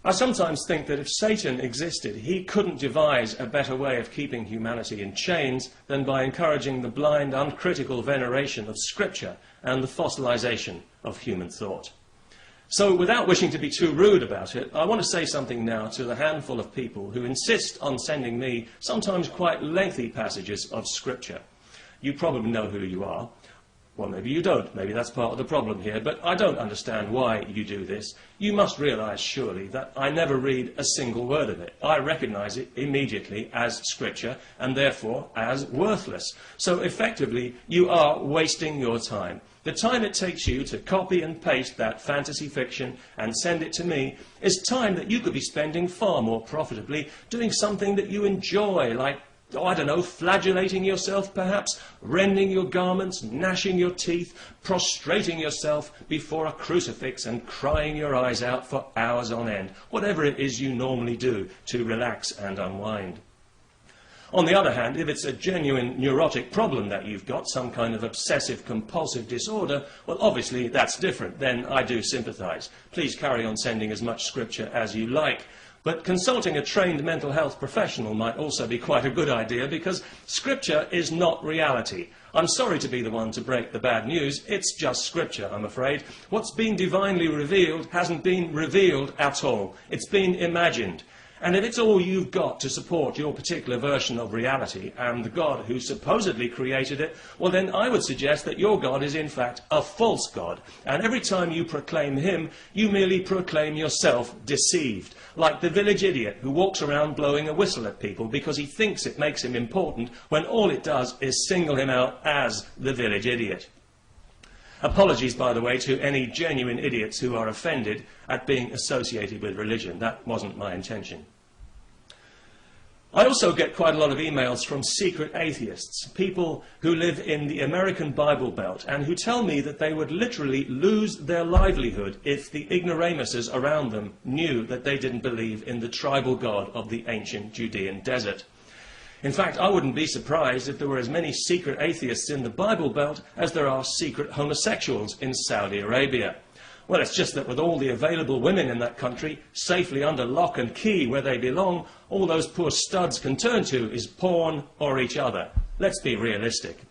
I sometimes think that if Satan existed, he couldn't devise a better way of keeping humanity in chains than by encouraging the blind, uncritical veneration of Scripture and the fossilization of human thought. So, without wishing to be too rude about it, I want to say something now to the handful of people who insist on sending me sometimes quite lengthy passages of Scripture. You probably know who you are. Well, maybe you don't. Maybe that's part of the problem here. But I don't understand why you do this. You must realise, surely, that I never read a single word of it. I recognise it immediately as Scripture and therefore as worthless. So, effectively, you are wasting your time. The time it takes you to copy and paste that fantasy fiction and send it to me is time that you could be spending far more profitably doing something that you enjoy, like, oh, I don't know, flagellating yourself perhaps, rending your garments, gnashing your teeth, prostrating yourself before a crucifix and crying your eyes out for hours on end, whatever it is you normally do to relax and unwind. On the other hand, if it's a genuine neurotic problem that you've got, some kind of obsessive-compulsive disorder, well, obviously that's different. Then I do sympathise. Please carry on sending as much Scripture as you like. But consulting a trained mental health professional might also be quite a good idea, because Scripture is not reality. I'm sorry to be the one to break the bad news. It's just Scripture, I'm afraid. What's been divinely revealed hasn't been revealed at all. It's been imagined. And if it's all you've got to support your particular version of reality and the God who supposedly created it, well then I would suggest that your God is in fact a false God. And every time you proclaim him, you merely proclaim yourself deceived. Like the village idiot who walks around blowing a whistle at people because he thinks it makes him important, when all it does is single him out as the village idiot. Apologies, by the way, to any genuine idiots who are offended at being associated with religion. That wasn't my intention. I also get quite a lot of emails from secret atheists, people who live in the American Bible Belt and who tell me that they would literally lose their livelihood if the ignoramuses around them knew that they didn't believe in the tribal God of the ancient Judean desert. In fact, I wouldn't be surprised if there were as many secret atheists in the Bible Belt as there are secret homosexuals in Saudi Arabia. Well, it's just that with all the available women in that country safely under lock and key where they belong, all those poor studs can turn to is porn or each other. Let's be realistic.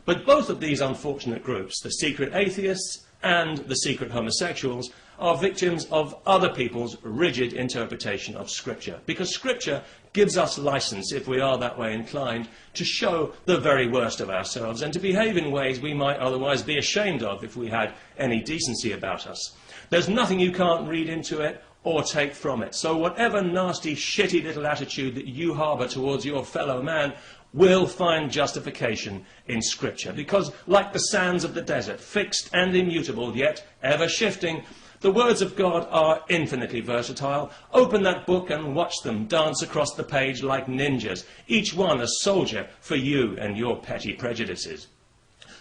But both of these unfortunate groups, the secret atheists and the secret homosexuals, are victims of other people's rigid interpretation of Scripture. Because Scripture gives us license, if we are that way inclined, to show the very worst of ourselves and to behave in ways we might otherwise be ashamed of if we had any decency about us. There's nothing you can't read into it or take from it. So whatever nasty, shitty little attitude that you harbour towards your fellow man will find justification in Scripture. Because, like the sands of the desert, fixed and immutable, yet ever shifting, the words of God are infinitely versatile. Open that book and watch them dance across the page like ninjas, each one a soldier for you and your petty prejudices.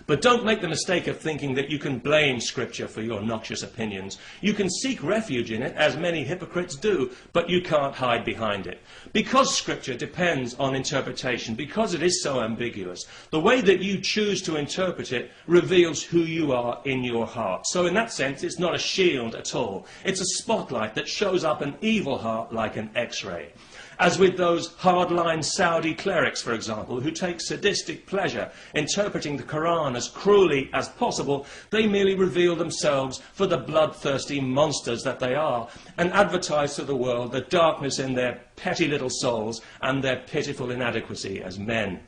But don't make the mistake of thinking that you can blame Scripture for your noxious opinions. You can seek refuge in it, as many hypocrites do, but you can't hide behind it. Because Scripture depends on interpretation, because it is so ambiguous, the way that you choose to interpret it reveals who you are in your heart. So in that sense, it's not a shield at all. It's a spotlight that shows up an evil heart like an X-ray. As with those hardline Saudi clerics, for example, who take sadistic pleasure interpreting the Quran as cruelly as possible, they merely reveal themselves for the bloodthirsty monsters that they are and advertise to the world the darkness in their petty little souls and their pitiful inadequacy as men.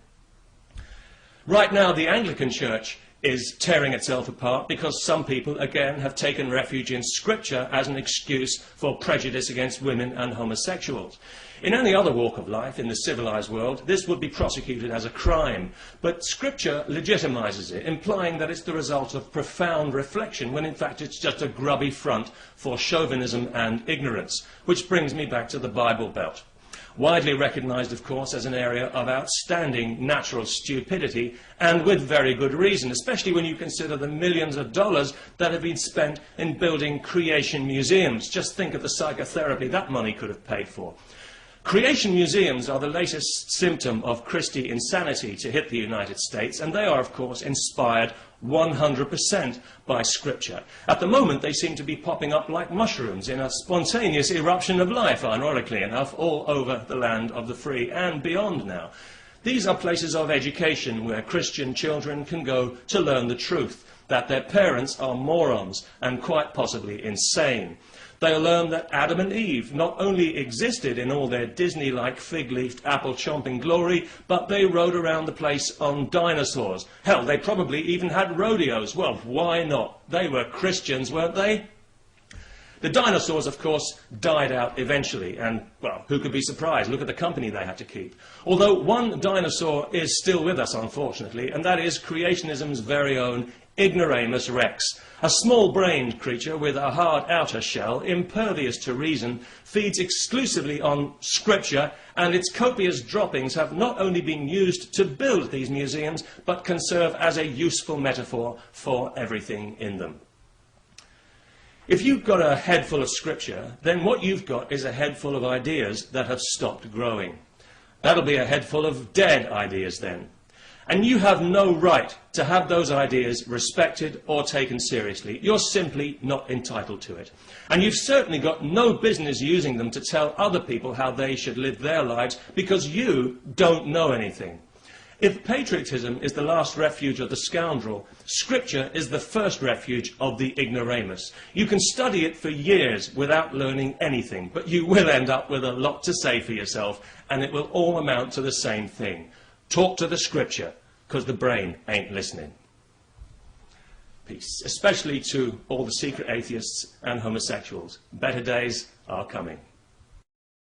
Right now, the Anglican Church is tearing itself apart because some people, again, have taken refuge in Scripture as an excuse for prejudice against women and homosexuals. In any other walk of life in the civilized world, this would be prosecuted as a crime. But Scripture legitimizes it, implying that it's the result of profound reflection, when in fact it's just a grubby front for chauvinism and ignorance. Which brings me back to the Bible Belt. Widely recognized, of course, as an area of outstanding natural stupidity, and with very good reason, especially when you consider the millions of dollars that have been spent in building creation museums. Just think of the psychotherapy that money could have paid for. Creation museums are the latest symptom of Christie insanity to hit the United States, and they are, of course, inspired 100% by Scripture. At the moment, they seem to be popping up like mushrooms in a spontaneous eruption of life, ironically enough, all over the land of the free and beyond now. These are places of education where Christian children can go to learn the truth, that their parents are morons and quite possibly insane. They'll learn that Adam and Eve not only existed in all their Disney-like fig-leafed apple-chomping glory, but they rode around the place on dinosaurs. Hell, they probably even had rodeos. Well, why not? They were Christians, weren't they? The dinosaurs, of course, died out eventually, and, well, who could be surprised? Look at the company they had to keep. Although one dinosaur is still with us, unfortunately, and that is creationism's very own Ignoramus rex, a small-brained creature with a hard outer shell, impervious to reason, feeds exclusively on Scripture, and its copious droppings have not only been used to build these museums, but can serve as a useful metaphor for everything in them. If you've got a head full of Scripture, then what you've got is a head full of ideas that have stopped growing. That'll be a head full of dead ideas then. And you have no right to have those ideas respected or taken seriously. You're simply not entitled to it. And you've certainly got no business using them to tell other people how they should live their lives, because you don't know anything. If patriotism is the last refuge of the scoundrel, Scripture is the first refuge of the ignoramus. You can study it for years without learning anything, but you will end up with a lot to say for yourself, and it will all amount to the same thing. Talk to the Scripture, because the brain ain't listening. Peace, especially to all the secret atheists and homosexuals. Better days are coming.